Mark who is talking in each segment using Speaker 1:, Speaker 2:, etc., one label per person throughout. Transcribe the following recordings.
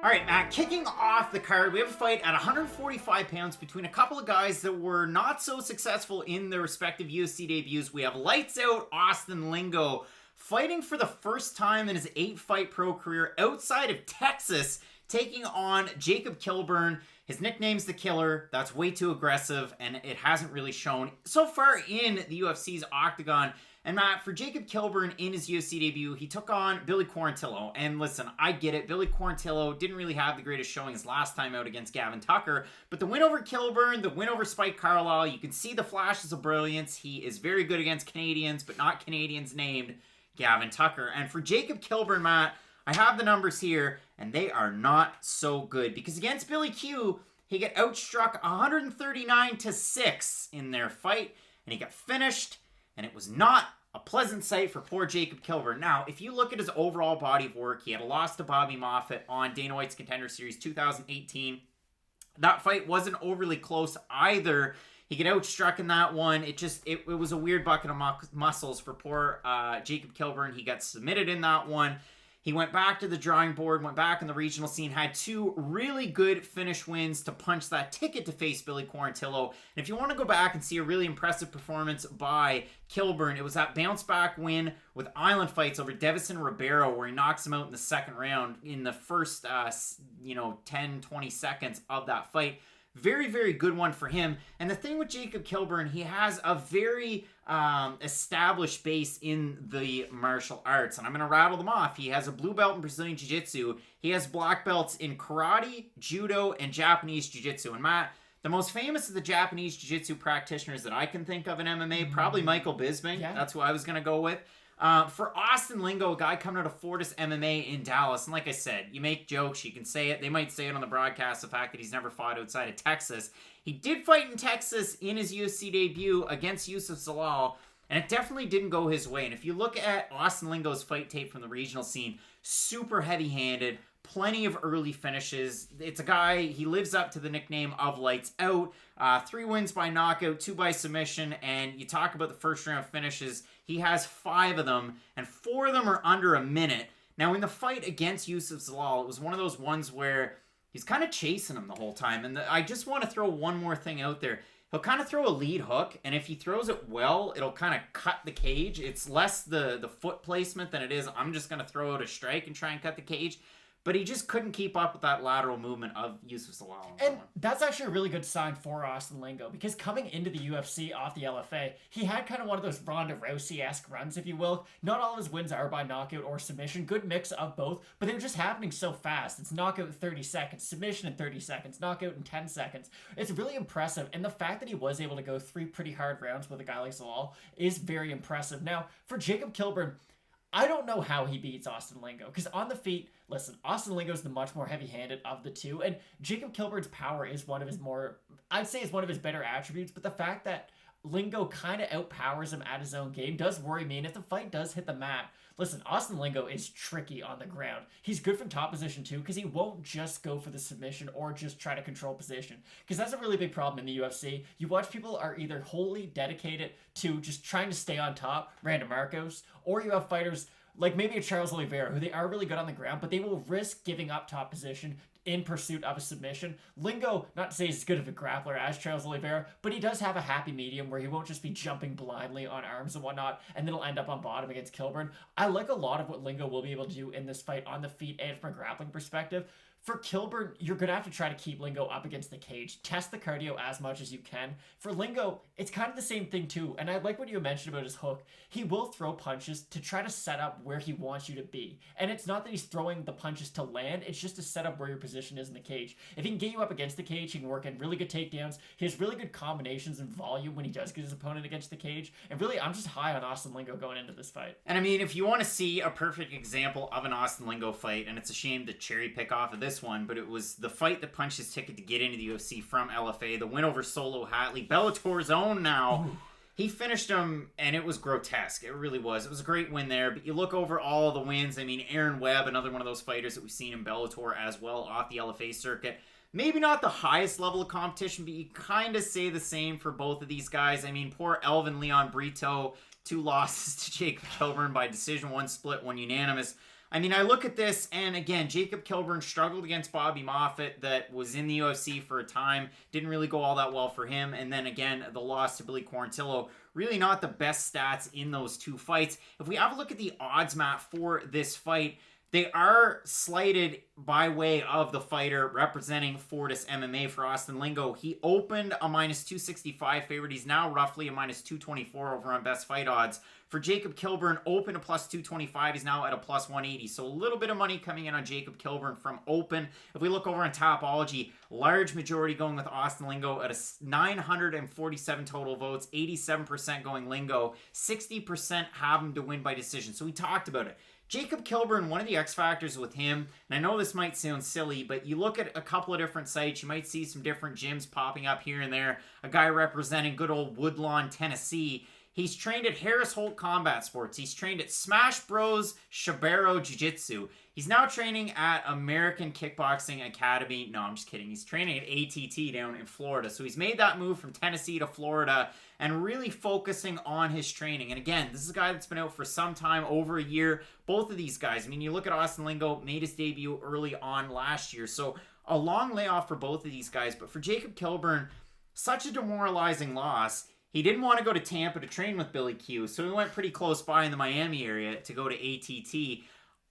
Speaker 1: All right, Matt, kicking off the card, we have a fight at 145 pounds between a couple of guys that were not so successful in their respective UFC debuts. We have lights out Austin Lingo fighting for the first time in his 8-fight pro career outside of Texas, taking on Jacob Kilburn. His nickname's The Killer. That's way too aggressive, and it hasn't really shown so far in the UFC's octagon. And Matt, for Jacob Kilburn in his UFC debut, he took on Billy Quarantillo. And listen, I get it. Billy Quarantillo didn't really have the greatest showing his last time out against Gavin Tucker. But the win over Kilburn, the win over Spike Carlisle, you can see the flashes of brilliance. He is very good against Canadians, but not Canadians named Gavin Tucker. And for Jacob Kilburn, Matt, I have the numbers here, and they are not so good. Because against Billy Q, he got outstruck 139-6 in their fight, and he got finished. And it was not a pleasant sight for poor Jacob Kilburn. Now, if you look at his overall body of work, he had a loss to Bobby Moffett on Dana White's Contender Series 2018. That fight wasn't overly close either. He got outstruck in that one. It was a weird bucket of muscles for poor Jacob Kilburn. He got submitted in that one. He went back to the drawing board, went back in the regional scene, had 2 really good finish wins to punch that ticket to face Billy Quarantillo. And if you want to go back and see a really impressive performance by Kilburn, it was that bounce back win with Island Fights over Devison Ribeiro, where he knocks him out in the second round in the first 10-20 seconds of that fight. Very, very good one for him. And the thing with Jacob Kilburn, he has a very established base in the martial arts. And I'm going to rattle them off. He has a blue belt in Brazilian Jiu-Jitsu. He has black belts in karate, judo, and Japanese Jiu-Jitsu. And Matt, the most famous of the Japanese Jiu-Jitsu practitioners that I can think of in MMA, probably Michael Bisping. Yeah. That's who I was going to go with. For Austin Lingo, a guy coming out of Fortis MMA in Dallas, and like I said, you make jokes, you can say it, they might say it on the broadcast, the fact that he's never fought outside of Texas. He did fight in Texas in his UFC debut against Yusuf Zalal, and it definitely didn't go his way. And if you look at Austin Lingo's fight tape from the regional scene, super heavy-handed, plenty of early finishes. It's a guy, he lives up to the nickname of Lights Out. 3 wins by knockout, 2 by submission, and you talk about the first round finishes, he has 5 of them, and 4 of them are under a minute. Now, in the fight against Yusuf Zalal, it was one of those ones where he's kind of chasing him the whole time. And I just want to throw one more thing out there. He'll kind of throw a lead hook, and if he throws it well, it'll kind of cut the cage. It's less the foot placement than it is, I'm just going to throw out a strike and try and cut the cage. But he just couldn't keep up with that lateral movement of Yusuf Zalal.
Speaker 2: And that's actually a really good sign for Austin Lingo, because coming into the UFC off the LFA, he had kind of one of those Ronda Rousey-esque runs, if you will. Not all of his wins are by knockout or submission. Good mix of both, but they were just happening so fast. It's knockout in 30 seconds, submission in 30 seconds, knockout in 10 seconds. It's really impressive, and the fact that he was able to go 3 pretty hard rounds with a guy like Zalal is very impressive. Now, for Jacob Kilburn, I don't know how he beats Austin Lingo, because on the feet, listen, Austin Lingo is the much more heavy-handed of the two, and Jacob Kilburn's power is one of his more, I'd say is one of his better attributes, but the fact that Lingo kind of outpowers him at his own game does worry me, and if the fight does hit the mat, listen, Austin Lingo is tricky on the ground. He's good from top position too, because he won't just go for the submission or just try to control position, because that's a really big problem in the UFC. You watch people are either wholly dedicated to just trying to stay on top, Randa Marcos, or you have fighters like maybe a Charles Oliveira, who they are really good on the ground, but they will risk giving up top position in pursuit of a submission. Lingo, not to say he's as good of a grappler as Charles Oliveira, but he does have a happy medium where he won't just be jumping blindly on arms and whatnot, and then he'll end up on bottom against Kilburn. I like a lot of what Lingo will be able to do in this fight on the feet and from a grappling perspective. For Kilburn, you're going to have to try to keep Lingo up against the cage. Test the cardio as much as you can. For Lingo, it's kind of the same thing too. And I like what you mentioned about his hook. He will throw punches to try to set up where he wants you to be. And it's not that he's throwing the punches to land. It's just to set up where your position is in the cage. If he can get you up against the cage, he can work in really good takedowns. He has really good combinations and volume when he does get his opponent against the cage. And really, I'm just high on Austin Lingo going into this fight.
Speaker 1: And I mean, if you want to see a perfect example of an Austin Lingo fight, and it's a shame to cherry pick off of this one, but it was the fight that punched his ticket to get into the UFC from LFA, the win over Solo Hatley, Bellator's own now. Ooh. He finished him, and it was grotesque. It really was. It was a great win there, but you look over all of the wins. I mean, Aaron Webb, another one of those fighters that we've seen in Bellator as well, off the LFA circuit. Maybe not the highest level of competition, but you kind of say the same for both of these guys. I mean, poor Elvin Leon Brito, 2 losses to Jacob Kilburn by decision, 1 split, 1 unanimous. I mean, I look at this, and again, Jacob Kilburn struggled against Bobby Moffett, that was in the UFC for a time. Didn't really go all that well for him. And then again, the loss to Billy Quarantillo. Really not the best stats in those two fights. If we have a look at the odds map for this fight, they are slighted by way of the fighter representing Fortis MMA for Austin Lingo. He opened a -265 favorite. He's now roughly a -224 over on best fight odds. For Jacob Kilburn, open a +225. He's now at a +180. So a little bit of money coming in on Jacob Kilburn from open. If we look over on Topology, large majority going with Austin Lingo at a 947 total votes, 87% going Lingo, 60% have him to win by decision. So we talked about it. Jacob Kilburn, one of the X factors with him, and I know this might sound silly, but you look at a couple of different sites, you might see some different gyms popping up here and there. A guy representing good old Woodlawn, Tennessee. He's trained at Harris Holt Combat Sports. He's trained at Smash Bros. Shibaro Jiu-Jitsu. He's now training at American Kickboxing Academy. No, I'm just kidding. He's training at ATT down in Florida. So he's made that move from Tennessee to Florida and really focusing on his training. And again, this is a guy that's been out for some time, over a year. Both of these guys, I mean, you look at Austin Lingo, made his debut early on last year. So a long layoff for both of these guys. But for Jacob Kilburn, such a demoralizing loss. He didn't want to go to Tampa to train with Billy Q, so he went pretty close by in the Miami area to go to ATT.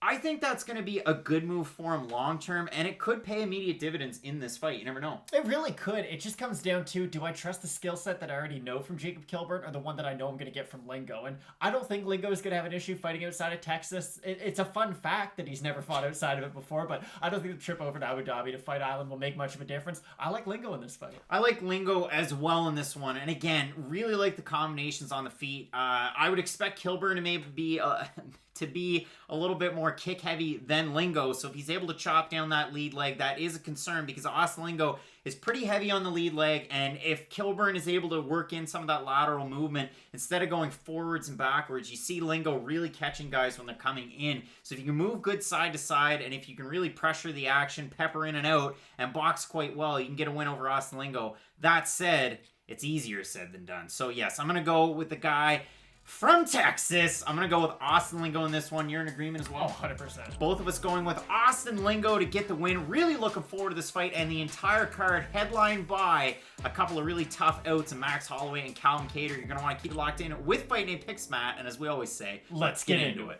Speaker 1: I think that's going to be a good move for him long term, and it could pay immediate dividends in this fight. You never know.
Speaker 2: It really could. It just comes down to, do I trust the skill set that I already know from Jacob Kilburn or the one that I know I'm going to get from Lingo? And I don't think Lingo is going to have an issue fighting outside of Texas. It's a fun fact that he's never fought outside of it before, but I don't think the trip over to Abu Dhabi to Fight Island will make much of a difference. I like Lingo in this fight.
Speaker 1: I like Lingo as well in this one. And again, really like the combinations on the feet. I would expect Kilburn to maybe be a little bit more kick heavy than Lingo. So if he's able to chop down that lead leg, that is a concern because Austin Lingo is pretty heavy on the lead leg. And if Kilburn is able to work in some of that lateral movement, instead of going forwards and backwards, you see Lingo really catching guys when they're coming in. So if you can move good side to side, and if you can really pressure the action, pepper in and out, and box quite well, you can get a win over Austin Lingo. That said, it's easier said than done. So yes, I'm going to go with the guy from Texas. I'm going to go with Austin Lingo in this one. You're in agreement as well?
Speaker 2: Oh, 100%.
Speaker 1: Both of us going with Austin Lingo to get the win. Really looking forward to this fight, and the entire card headlined by a couple of really tough outs of Max Holloway and Callum Kattar. You're going to want to keep it locked in with Fight Night Picks, Matt, and as we always say,
Speaker 2: let's get into it.